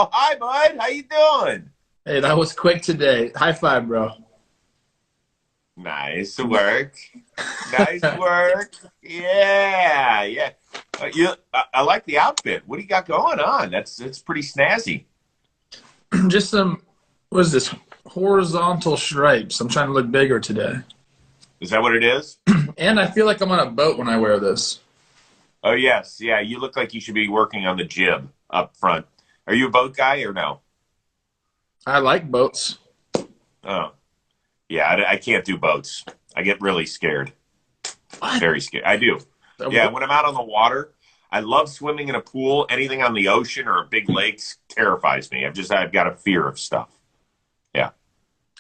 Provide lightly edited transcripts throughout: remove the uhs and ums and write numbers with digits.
Oh, hi, bud. How you doing? Hey, that was quick today. High five, bro. Nice work. Nice work. Yeah, yeah. I like the outfit. What do you got going on? That's pretty snazzy. Just some, what is this? Horizontal stripes. I'm trying to look bigger today. Is that what it is? And I feel like I'm on a boat when I wear this. Oh, yes. Yeah, you look like you should be working on the jib up front. Are you a boat guy or no? I like boats. Oh, yeah. I can't do boats. I get really scared. What? Very scared. I do. Yeah, when I'm out on the water, I love swimming in a pool. Anything on the ocean or a big lakes terrifies me. I've got a fear of stuff. Yeah.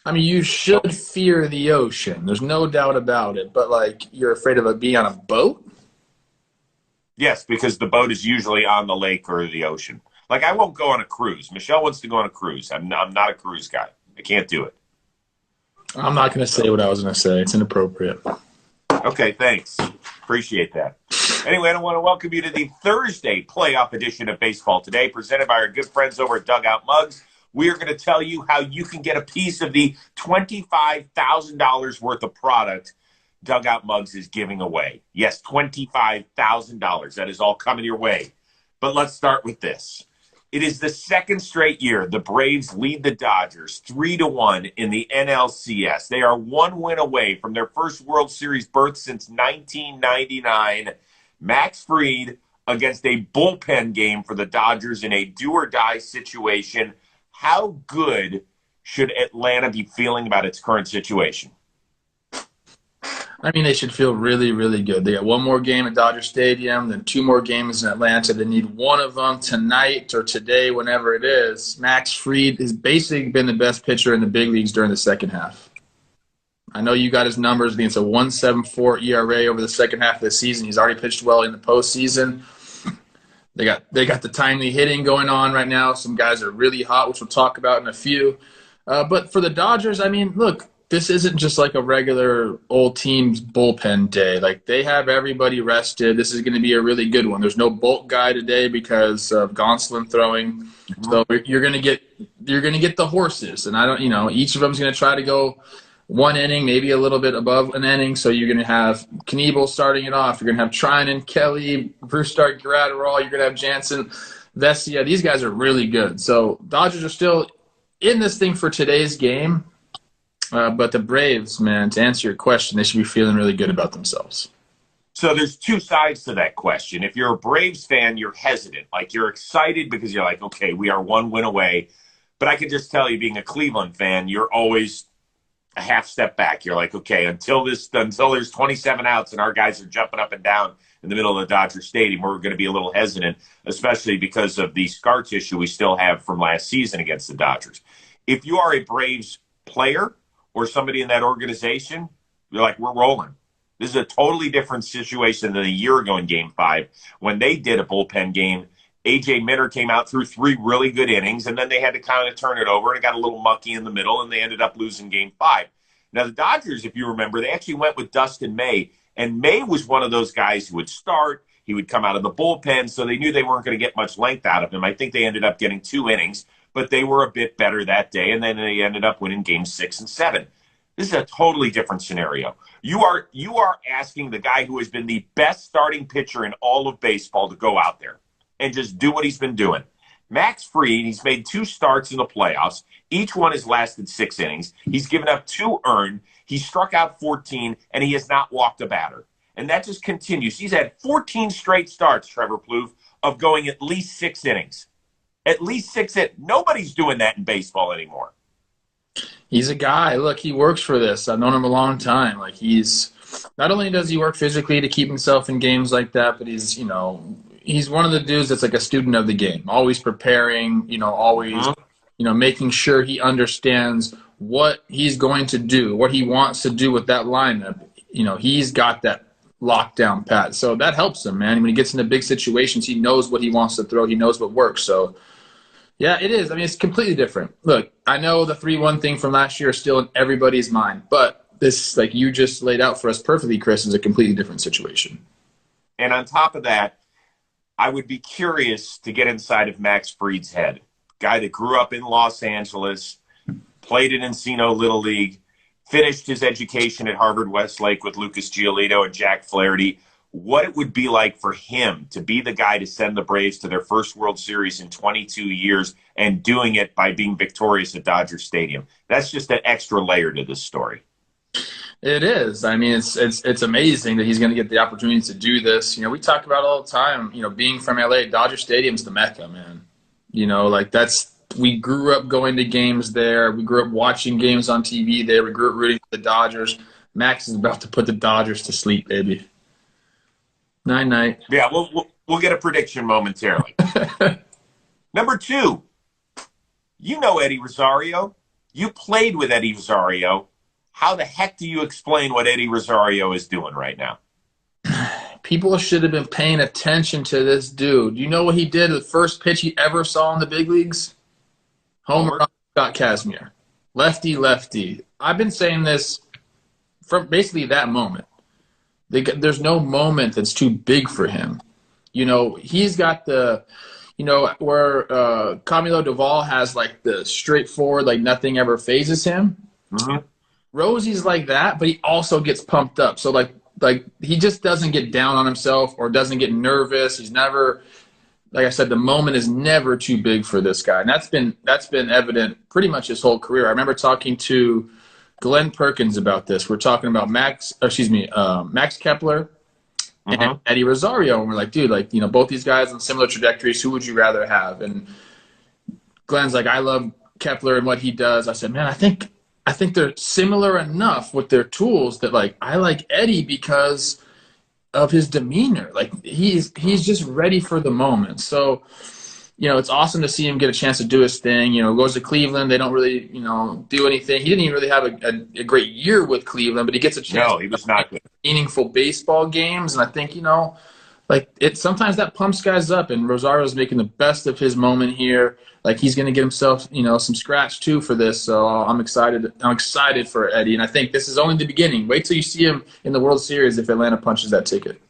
I mean, you should fear the ocean. There's no doubt about it. But, like, you're afraid of being on a boat? Yes, because the boat is usually on the lake or the ocean. Like I won't go on a cruise. Michelle wants to go on a cruise. I'm not a cruise guy. I can't do it. I'm not going to say what I was going to say. It's inappropriate. Okay, thanks. Appreciate that. Anyway, I want to welcome you to the Thursday playoff edition of Baseball Today, presented by our good friends over at Dugout Mugs. We are going to tell you how you can get a piece of the $25,000 worth of product Dugout Mugs is giving away. Yes, $25,000. That is all coming your way. But let's start with this. It is the second straight year the Braves lead the Dodgers 3-1 in the NLCS. They are one win away from their first World Series berth since 1999. Max Fried against a bullpen game for the Dodgers in a do-or-die situation. How good should Atlanta be feeling about its current situation? I mean, they should feel really, really good. They got one more game at Dodger Stadium, then two more games in Atlanta. They need one of them tonight or today, whenever it is. Max Fried has basically been the best pitcher in the big leagues during the second half. I know you got his numbers. I think it's a 1.74 ERA over the second half of the season. He's already pitched well in the postseason. They got the timely hitting going on right now. Some guys are really hot, which we'll talk about in a few. But for the Dodgers, I mean, look, this isn't just like a regular old team's bullpen day. Like, they have everybody rested. This is going to be a really good one. There's no bulk guy today because of Gonsolin throwing. So you're going to get the horses, and each of them's going to try to go one inning, maybe a little bit above an inning. So you're going to have Knievel starting it off. You're going to have Trinan, Kelly, Bruce Stark, Gratterall. You're going to have Jansen, Vesia. These guys are really good. So Dodgers are still in this thing for today's game. But the Braves, man, to answer your question, they should be feeling really good about themselves. So there's two sides to that question. If you're a Braves fan, you're hesitant. Like, you're excited because you're like, okay, we are one win away. But I can just tell you, being a Cleveland fan, you're always a half step back. You're like, okay, until there's 27 outs and our guys are jumping up and down in the middle of the Dodger Stadium, we're going to be a little hesitant, especially because of the scar tissue we still have from last season against the Dodgers. If you are a Braves player or somebody in that organization, you're like, we're rolling. This is a totally different situation than a year ago in Game 5 when they did a bullpen game. A.J. Minter came out through 3 really good innings, and then they had to kind of turn it over, and it got a little mucky in the middle, and they ended up losing Game 5. Now, the Dodgers, if you remember, they actually went with Dustin May, and May was one of those guys who would start. He would come out of the bullpen, so they knew they weren't going to get much length out of him. I think they ended up getting 2 innings, but they were a bit better that day, and then they ended up winning Games 6 and 7. This is a totally different scenario. You are asking the guy who has been the best starting pitcher in all of baseball to go out there and just do what he's been doing. Max Fried, he's made 2 starts in the playoffs. Each one has lasted 6 innings. He's given up 2 earned. He struck out 14, and he has not walked a batter. And that just continues. He's had 14 straight starts, Trevor Plouffe, of going at least 6 innings. At least 6 innings. Nobody's doing that in baseball anymore. He's a guy. Look, he works for this. I've known him a long time. Like, he's not only does he work physically to keep himself in games like that, but he's one of the dudes that's like a student of the game, always preparing, always, making sure he understands what he's going to do, what he wants to do with that lineup. He's got that lockdown pat. So that helps him, man. When he gets into big situations, he knows what he wants to throw. He knows what works. So, yeah, it is. I mean, it's completely different. Look, I know the 3-1 thing from last year is still in everybody's mind, but this, like you just laid out for us perfectly, Chris, is a completely different situation. And on top of that, I would be curious to get inside of Max Fried's head. guy that grew up in Los Angeles, played at Encino Little League, finished his education at Harvard Westlake with Lucas Giolito and Jack Flaherty, what it would be like for him to be the guy to send the Braves to their first World Series in 22 years and doing it by being victorious at Dodger Stadium. That's just an extra layer to this story. It is. I mean, it's amazing that he's going to get the opportunity to do this. You know, we talk about it all the time, you know, being from LA, Dodger Stadium's the Mecca, man. You know, like we grew up going to games there. We grew up watching games on TV there. We grew up rooting for the Dodgers. Max is about to put the Dodgers to sleep, baby. Night-night. Yeah, we'll get a prediction momentarily. Number 2, you know Eddie Rosario. You played with Eddie Rosario. How the heck do you explain what Eddie Rosario is doing right now? People should have been paying attention to this dude. You know what he did the first pitch he ever saw in the big leagues? Homer Scott Kazmir. Lefty. I've been saying this from basically that moment. There's no moment that's too big for him. You know, he's got the, you know, where Camilo Doval has like the straightforward, like nothing ever phases him. Mm-hmm. Rosie's like that, but he also gets pumped up. So like he just doesn't get down on himself or doesn't get nervous. He's never, like I said, the moment is never too big for this guy. And that's been evident pretty much his whole career. I remember talking to Glenn Perkins about this. We're talking about Max Kepler and Eddie Rosario. And we're like, dude, like, you know, both these guys on similar trajectories, who would you rather have? And Glenn's like, I love Kepler and what he does. I said, man, I think they're similar enough with their tools that, like, I like Eddie because of his demeanor. Like, he's just ready for the moment. So, you know, it's awesome to see him get a chance to do his thing. You know, goes to Cleveland. They don't really, you know, do anything. He didn't even really have a great year with Cleveland, but he gets a chance. No, he was not good. Meaningful baseball games. And I think, you know, like, sometimes that pumps guys up, and Rosario's making the best of his moment here. Like, he's going to get himself, you know, some scratch too for this. So I'm excited. I'm excited for Eddie, and I think this is only the beginning. Wait till you see him in the World Series if Atlanta punches that ticket.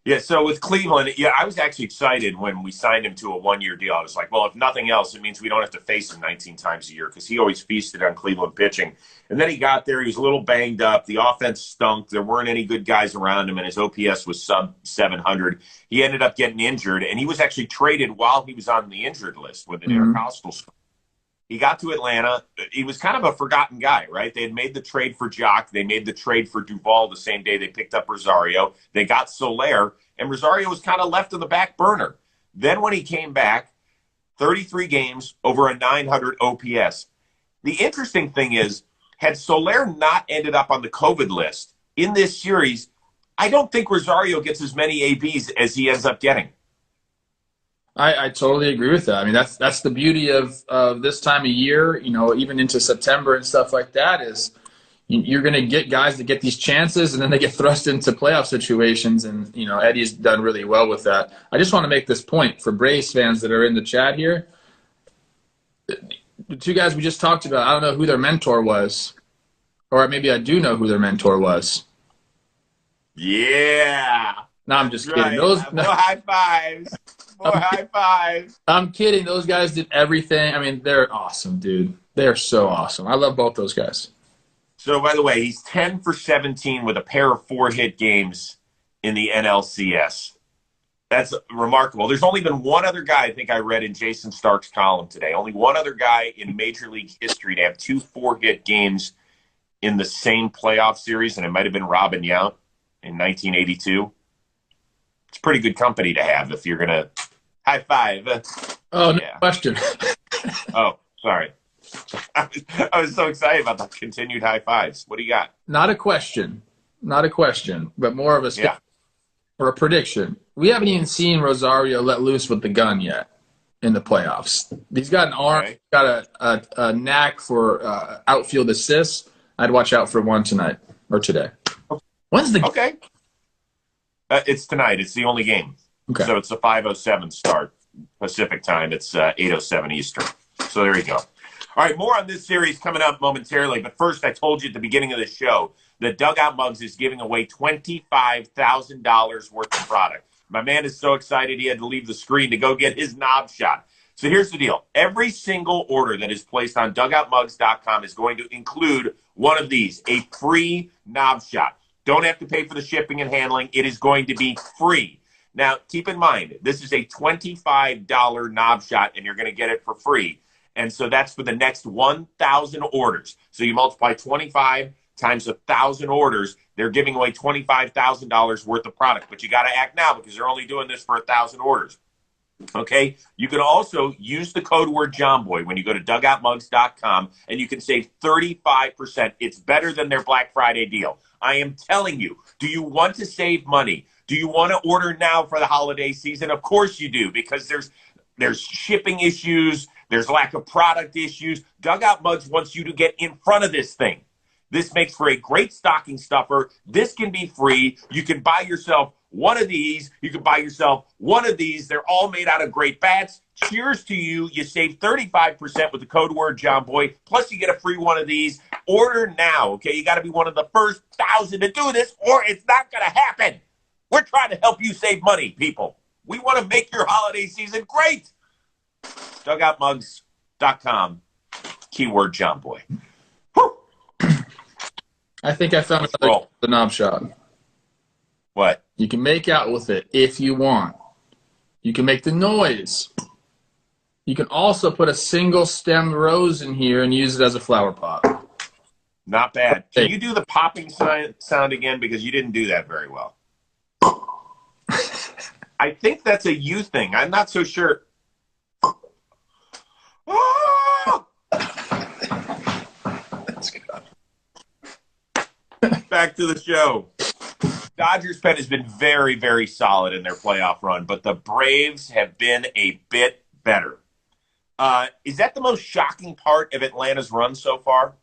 Yeah, so with Cleveland, yeah, I was actually excited when we signed him to a one-year deal. I was like, well, if nothing else, it means we don't have to face him 19 times a year because he always feasted on Cleveland pitching. And then he got there. He was a little banged up. The offense stunk. There weren't any good guys around him, and his OPS was sub 700. He ended up getting injured, and he was actually traded while he was on the injured list with an intercostal sprain. He got to Atlanta. He was kind of a forgotten guy, right? They had made the trade for Jock. They made the trade for Duvall the same day they picked up Rosario. They got Soler, and Rosario was kind of left on the back burner. Then when he came back, 33 games, over a 900 OPS. The interesting thing is, had Soler not ended up on the COVID list in this series, I don't think Rosario gets as many ABs as he ends up getting. I totally agree with that. I mean, that's the beauty of this time of year, you know, even into September and stuff like that, is you're going to get guys that get these chances and then they get thrust into playoff situations. And, you know, Eddie's done really well with that. I just want to make this point for Braves fans that are in the chat here. The two guys we just talked about, I don't know who their mentor was, or maybe I do know who their mentor was. Yeah. No, I'm just right. kidding. Those high fives. More high fives. I'm kidding. Those guys did everything. I mean, they're awesome, dude. They're so awesome. I love both those guys. So, by the way, he's 10 for 17 with a pair of 4-hit games in the NLCS. That's remarkable. There's only been one other guy I think I read in Jason Stark's column today. Only one other guy in Major League history to have 2 4-hit games in the same playoff series, and it might have been Robin Yount in 1982. It's pretty good company to have if you're going to high five. Oh, no question. Oh, sorry. I was so excited about the continued high fives. What do you got? Not a question, but more of a statement or a prediction. We haven't even seen Rosario let loose with the gun yet in the playoffs. He's got an arm, okay. Got a knack for outfield assists. I'd watch out for one tonight or today. When's the game? Okay. It's tonight. It's the only game. Okay. So it's a 5:07 start Pacific time. It's 8:07 Eastern. So there you go. All right, more on this series coming up momentarily. But first, I told you at the beginning of the show that Dugout Mugs is giving away $25,000 worth of product. My man is so excited he had to leave the screen to go get his knob shot. So here's the deal. Every single order that is placed on dugoutmugs.com is going to include one of these, a free knob shot. Don't have to pay for the shipping and handling. It is going to be free. Now, keep in mind, this is a $25 knob shot, and you're going to get it for free. And so that's for the next 1,000 orders. So you multiply 25 times 1,000 orders, they're giving away $25,000 worth of product. But you got to act now because they're only doing this for 1,000 orders. Okay? You can also use the code word JOMBOY when you go to dugoutmugs.com, and you can save 35%. It's better than their Black Friday deal. I am telling you, do you want to save money? Do you want to order now for the holiday season? Of course you do, because there's shipping issues, there's lack of product issues. Dugout Mugs wants you to get in front of this thing. This makes for a great stocking stuffer. This can be free. You can buy yourself one of these. You can buy yourself one of these. They're all made out of great bats. Cheers to you. You save 35% with the code word JOMBOY. Plus, you get a free one of these. Order now, okay? You got to be one of the first 1,000 to do this, or it's not going to happen. We're trying to help you save money, people. We want to make your holiday season great. Dugoutmugs.com, keyword JOMBOY. I think I found another the knob shot. What? You can make out with it if you want. You can make the noise. You can also put a single stemmed rose in here and use it as a flower pot. Not bad. Can you do the popping sound again? Because you didn't do that very well. I think that's a you thing. I'm not so sure. That's good. Back to the show. Dodgers pen has been very, very solid in their playoff run, but the Braves have been a bit better. Is that the most shocking part of Atlanta's run so far?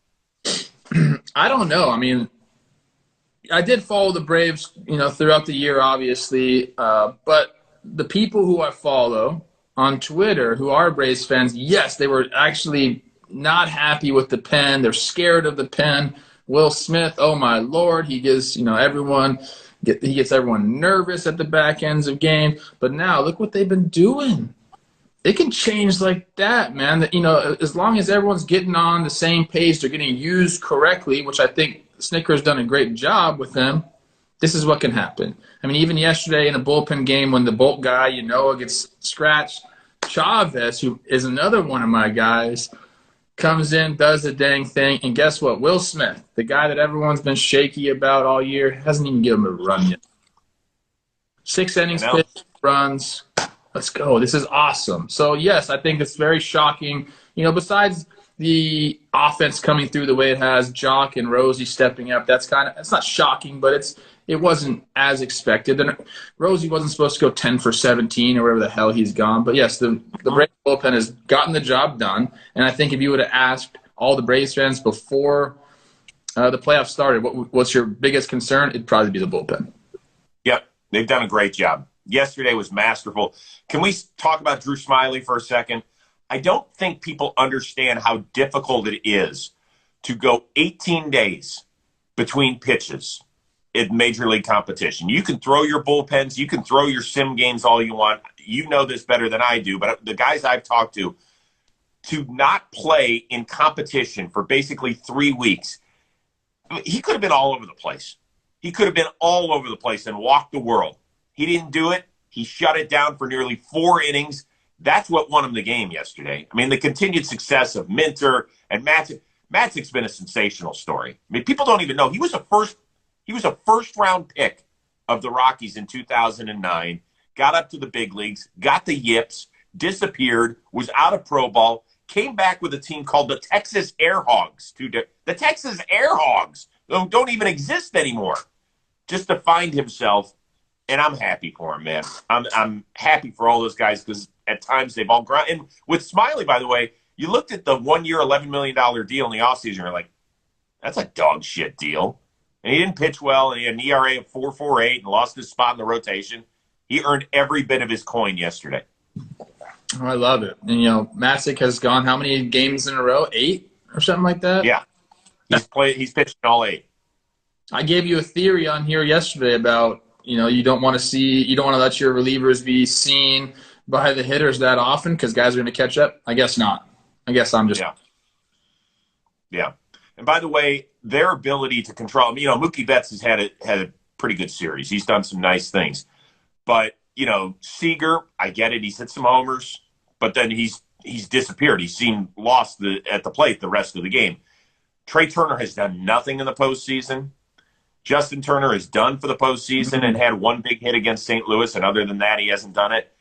I don't know. I mean, I did follow the Braves, throughout the year, obviously. But the people who I follow on Twitter who are Braves fans, yes, they were actually not happy with the pen. They're scared of the pen. Will Smith, oh my Lord, he gives everyone nervous at the back ends of games. But now look what they've been doing. It can change like that, man. As long as everyone's getting on the same page, they're getting used correctly, which I think Snicker's done a great job with them. This is what can happen. I mean, even yesterday in a bullpen game when the Bolt guy, gets scratched, Chavez, who is another one of my guys, comes in, does the dang thing, and guess what? Will Smith, the guy that everyone's been shaky about all year, hasn't even given him a run yet. 6 innings pitched, runs. Let's go. This is awesome. So, yes, I think it's very shocking. Besides the offense coming through the way it has, Jock and Rosie stepping up, it's not shocking, but it wasn't as expected. And Rosie wasn't supposed to go 10 for 17 or wherever the hell he's gone. But, yes, the Braves bullpen has gotten the job done. And I think if you would have asked all the Braves fans before the playoffs started, what's your biggest concern, it'd probably be the bullpen. Yep, they've done a great job. Yesterday was masterful. Can we talk about Drew Smyly for a second? I don't think people understand how difficult it is to go 18 days between pitches in Major League competition. You can throw your bullpens, you can throw your sim games all you want. You know this better than I do, but the guys I've talked to not play in competition for basically 3 weeks, he could have been all over the place. He could have been all over the place and walked the world. He didn't do it. He shut it down for nearly 4 innings. That's what won him the game yesterday. I mean, the continued success of Minter and Matzek. Matzek's been a sensational story. I mean, people don't even know. He was a first-round pick of the Rockies in 2009, got up to the big leagues, got the yips, disappeared, was out of pro ball, came back with a team called the Texas Air Hogs. The Texas Air Hogs don't even exist anymore. Just to find himself. And I'm happy for him, man. I'm happy for all those guys because at times they've all ground. And with Smyly, by the way, you looked at the 1 year, $11 million deal in the offseason, and you're like, that's a dog shit deal. And he didn't pitch well, and he had an ERA of 4.48 and lost his spot in the rotation. He earned every bit of his coin yesterday. Oh, I love it. And, Matzek has gone how many games in a row? 8 or something like that? Yeah. He's pitched all 8. I gave you a theory on here yesterday about, you don't want to let your relievers be seen by the hitters that often because guys are going to catch up? I guess not. I guess I'm just. Yeah. Yeah. And by the way, their ability to control, Mookie Betts has had a pretty good series. He's done some nice things. But, Seager, I get it. He's hit some homers, but then he's disappeared. He's seen lost at the plate the rest of the game. Trey Turner has done nothing in the postseason. Justin Turner is done for the postseason and had one big hit against St. Louis, and other than that, he hasn't done it.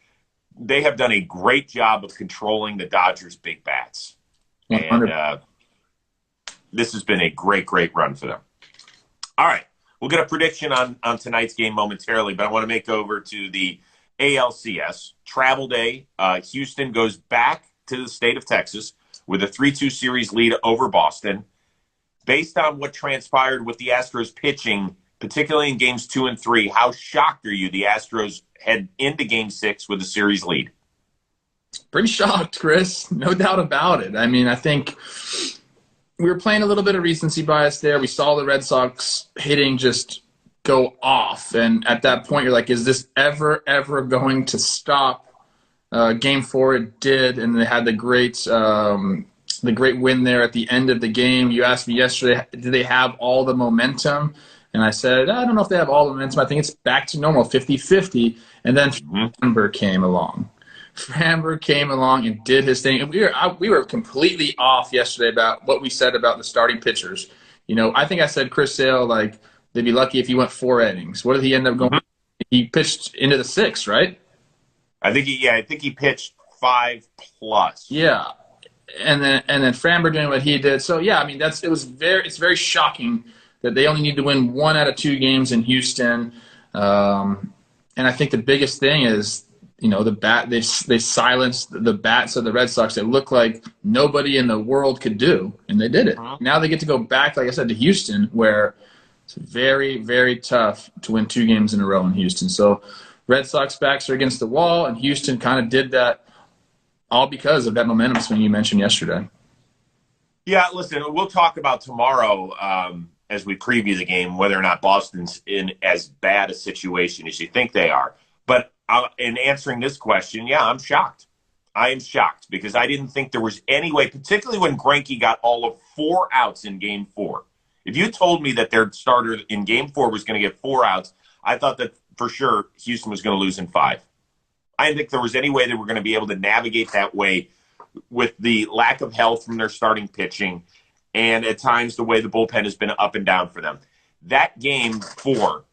They have done a great job of controlling the Dodgers' big bats. 100. And this has been a great, great run for them. All right. We'll get a prediction on tonight's game momentarily, but I want to make over to the ALCS. Travel day. Houston goes back to the state of Texas with a 3-2 series lead over Boston. Based on what transpired with the Astros pitching, particularly in games 2 and 3, how shocked are you the Astros head into game 6 with a series lead? Pretty shocked, Chris. No doubt about it. I mean, I think we were playing a little bit of recency bias there. We saw the Red Sox hitting just go off. And at that point, you're like, is this ever going to stop? Game 4, it did. And they had the great win there at the end of the game. You asked me yesterday, do they have all the momentum? And I said, I don't know if they have all the momentum. I think it's back to normal, 50-50. And then Framber came along. Framber came along and did his thing. And we were completely off yesterday about what we said about the starting pitchers. I think I said Chris Sale, like, they'd be lucky if he went 4 innings. What did he end up going? He pitched into the 6th, right? I think he pitched 5+. Yeah. And then Framber doing what he did. So yeah, I mean it's very shocking that they only need to win 1 out of 2 games in Houston. And I think the biggest thing is, they silenced the bats of the Red Sox. It looked like nobody in the world could do, and they did it. Now they get to go back, like I said, to Houston, where it's very, very tough to win 2 games in a row in Houston. So Red Sox backs are against the wall, and Houston kind of did that all because of that momentum swing you mentioned yesterday. Yeah, listen, we'll talk about tomorrow as we preview the game, whether or not Boston's in as bad a situation as you think they are. But in answering this question, yeah, I'm shocked. I am shocked because I didn't think there was any way, particularly when Greinke got all of 4 outs in game 4. If you told me that their starter in game 4 was going to get 4 outs, I thought that for sure Houston was going to lose in 5. I didn't think there was any way they were going to be able to navigate that way with the lack of health from their starting pitching and at times the way the bullpen has been up and down for them. That game 4,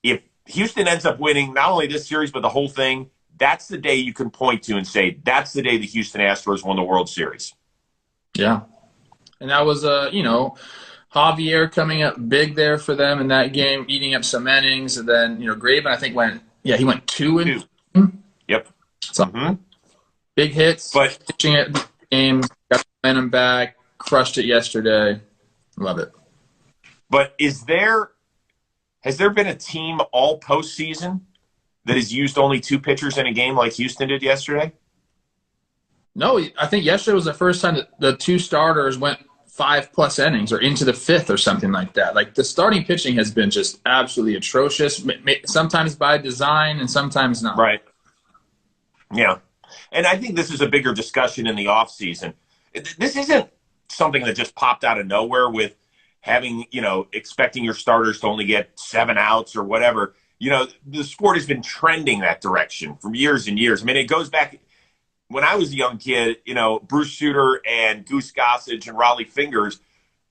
if Houston ends up winning not only this series but the whole thing, that's the day you can point to and say that's the day the Houston Astros won the World Series. Yeah. And that was, Javier coming up big there for them in that game, eating up some innings. And then, Graven, I think, he went 2 and 2. Yep. So, big hits, but pitching it the game, got the momentum back, crushed it yesterday. Love it. But has there been a team all postseason that has used only 2 pitchers in a game like Houston did yesterday? No, I think yesterday was the first time that the 2 starters went 5+ innings or into the 5th or something like that. Like the starting pitching has been just absolutely atrocious, sometimes by design and sometimes not. Right. Yeah. And I think this is a bigger discussion in the offseason. This isn't something that just popped out of nowhere with having, expecting your starters to only get 7 outs or whatever. The sport has been trending that direction for years and years. I mean, it goes back when I was a young kid, Bruce Sutter and Goose Gossage and Raleigh Fingers,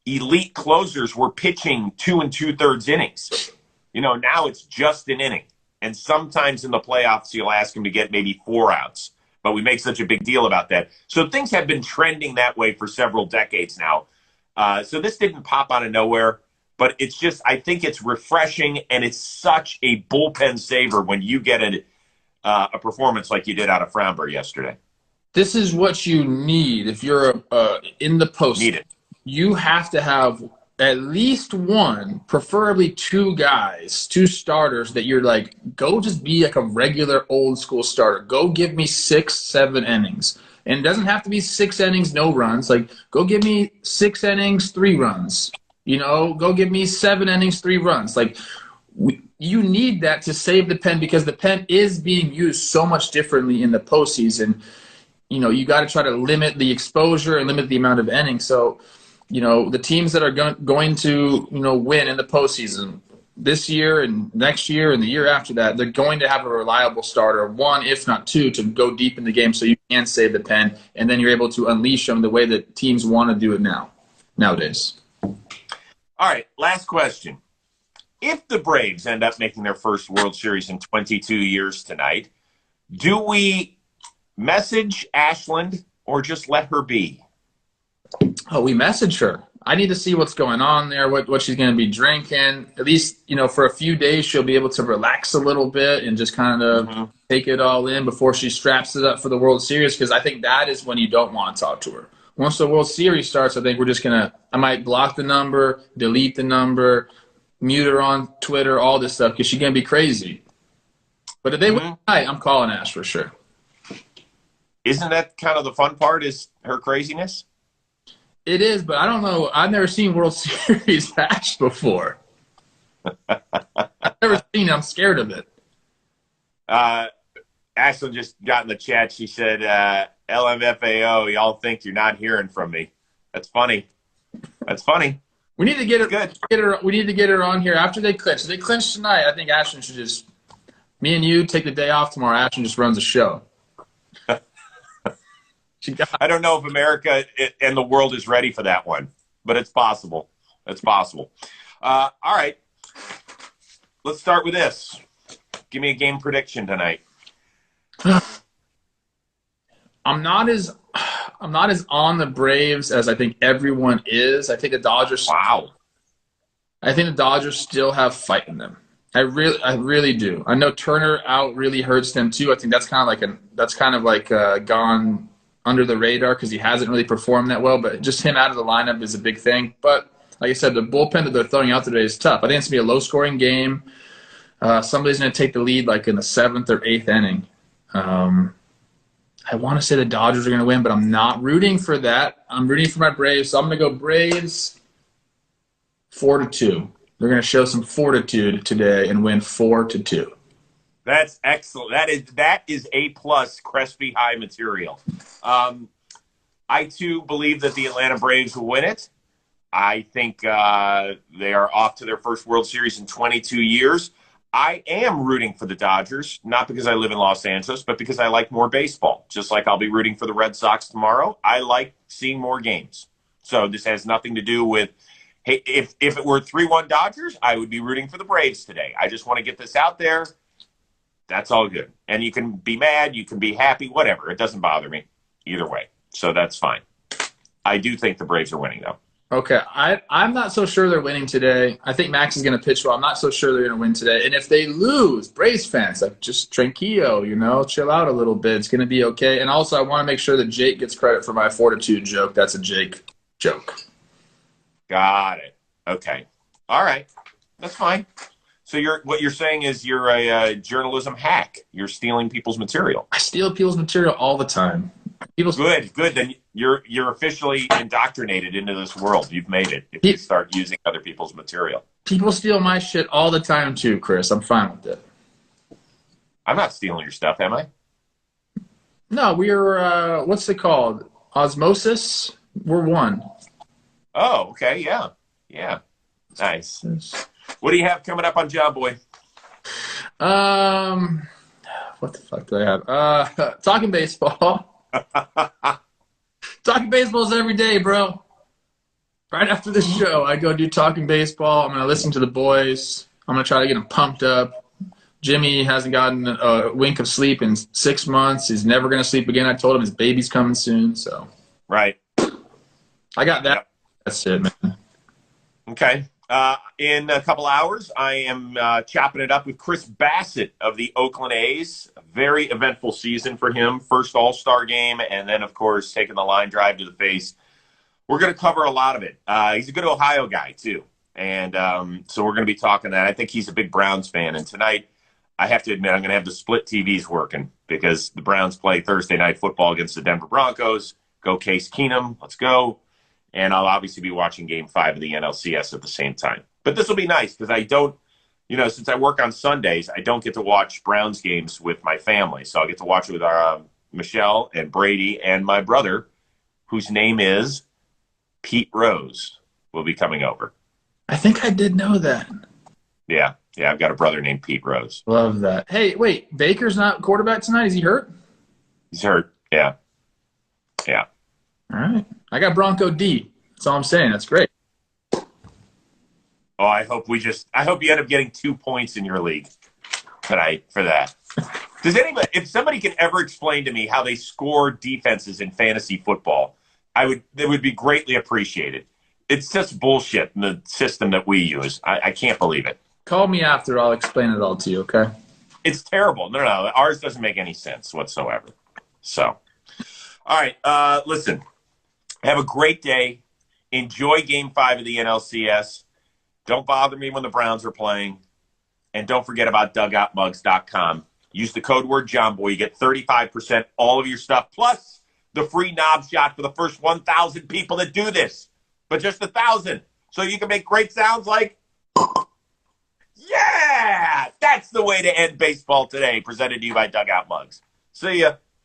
elite closers were pitching 2 2/3 innings. Now it's just an inning. And sometimes in the playoffs, you'll ask them to get maybe 4 outs. But we make such a big deal about that. So things have been trending that way for several decades now. So this didn't pop out of nowhere. But it's just, I think it's refreshing, and it's such a bullpen saver when you get a performance like you did out of Framber yesterday. This is what you need if you're in the post. Need it. You have to have at least 1, preferably 2 guys, 2 starters that you're like, go just be like a regular old school starter. Go give me 6, 7 innings. And it doesn't have to be 6 innings, no runs. Like, go give me 6 innings, 3 runs. Go give me 7 innings, 3 runs. Like, you need that to save the pen because the pen is being used so much differently in the postseason. You got to try to limit the exposure and limit the amount of innings. So, the teams that are going to, win in the postseason this year and next year and the year after that, they're going to have a reliable starter, one, if not two, to go deep in the game so you can save the pen, and then you're able to unleash them the way that teams want to do it nowadays. All right, last question. If the Braves end up making their first World Series in 22 years tonight, do we message Ashland or just let her be? Oh, we message her. I need to see what's going on there, what she's going to be drinking. At least, for a few days, she'll be able to relax a little bit and just kind of take it all in before she straps it up for the World Series, because I think that is when you don't want to talk to her. Once the World Series starts, I think we're just going to – I might block the number, delete the number, mute her on Twitter, all this stuff, because she's going to be crazy. But if they win tonight, I'm calling Ash for sure. Isn't that kind of the fun part, is her craziness? It is, but I don't know. I've never seen World Series Ash before. I've never seen it. I'm scared of it. Ashland just got in the chat. She said, LMFAO, y'all think you're not hearing from me. That's funny. That's funny. We need to get her. Good. We need to get her on here after they clinch. If they clinch tonight, I think Ashland should just – me and you take the day off tomorrow. Ashland just runs a show. I don't know if America and the world is ready for that one, but it's possible. It's possible. All right. Let's start with this. Give me a game prediction tonight. I'm not as on the Braves as I think everyone is. I think the Dodgers. Wow. I think the Dodgers still have fight in them. I really do. I know Turner out really hurts them too. I think that's kind of like gone under the radar because he hasn't really performed that well. But just him out of the lineup is a big thing. But like I said, the bullpen that they're throwing out today is tough. I think it's going to be a low-scoring game. Somebody's going to take the lead like in the 7th or 8th inning. I want to say the Dodgers are going to win, but I'm not rooting for that. I'm rooting for my Braves, so I'm going to go Braves 4-2. They're going to show some fortitude today and win 4-2. That's excellent. That is A+ Crespi High material. I too believe that the Atlanta Braves will win it. I think they are off to their first World Series in 22 years. I am rooting for the Dodgers, not because I live in Los Angeles, but because I like more baseball. Just like I'll be rooting for the Red Sox tomorrow, I like seeing more games. So this has nothing to do with, hey, if it were 3-1 Dodgers, I would be rooting for the Braves today. I just want to get this out there. That's all good. And you can be mad, you can be happy, whatever. It doesn't bother me either way. So that's fine. I do think the Braves are winning, though. Okay, I'm not so sure they're winning today. I think Max is going to pitch well. I'm not so sure they're going to win today. And if they lose, Braves fans, like just tranquillo, chill out a little bit. It's going to be okay. And also, I want to make sure that Jake gets credit for my 4-2 joke. That's a Jake joke. Got it. Okay. All right. That's fine. So what you're saying is you're a journalism hack. You're stealing people's material. I steal people's material all the time. Good. Then you're officially indoctrinated into this world. You've made it. If you start using other people's material. People steal my shit all the time too, Chris. I'm fine with it. I'm not stealing your stuff, am I? No, we're what's it called? Osmosis. We're one. Oh, okay, yeah. Nice. What do you have coming up on JOMBOY? What the fuck do I have? Talking baseball. Talking baseball's every day, bro. Right after this show, I go do talking baseball. I'm going to listen to the boys. I'm going to try to get them pumped up. Jimmy hasn't gotten a wink of sleep in 6 months. He's never going to sleep again. I told him his baby's coming soon. So, right. I got that. Yep. That's it, man. Okay. In a couple hours, I am chopping it up with Chris Bassett of the Oakland A's. A very eventful season for him. First All-Star game, and then, of course, taking the line drive to the face. We're going to cover a lot of it. He's a good Ohio guy, too. And so we're going to be talking that. I think he's a big Browns fan. And tonight, I have to admit, I'm going to have the split TVs working because the Browns play Thursday night football against the Denver Broncos. Go Case Keenum. Let's go. And I'll obviously be watching Game 5 of the NLCS at the same time. But this will be nice because I don't, since I work on Sundays, I don't get to watch Browns games with my family. So I'll get to watch it with Michelle and Brady and my brother, whose name is Pete Rose, will be coming over. I think I did know that. Yeah. Yeah, I've got a brother named Pete Rose. Love that. Hey, wait, Baker's not quarterback tonight? Is he hurt? He's hurt. Yeah. Yeah. All right. I got Bronco D. That's all I'm saying. That's great. Oh, I hope you end up getting 2 points in your league tonight for that. If somebody can ever explain to me how they score defenses in fantasy football, it would be greatly appreciated. It's just bullshit in the system that we use. I can't believe it. Call me after. I'll explain it all to you, okay? It's terrible. No. Ours doesn't make any sense whatsoever. So, all right. Listen, have a great day. Enjoy Game 5 of the NLCS. Don't bother me when the Browns are playing. And don't forget about dugoutmugs.com. Use the code word JOMBOY. You get 35% all of your stuff, plus the free knob shot for the first 1,000 people that do this. But just 1,000. So you can make great sounds like, yeah! That's the way to end baseball today, presented to you by Dugout Mugs. See ya.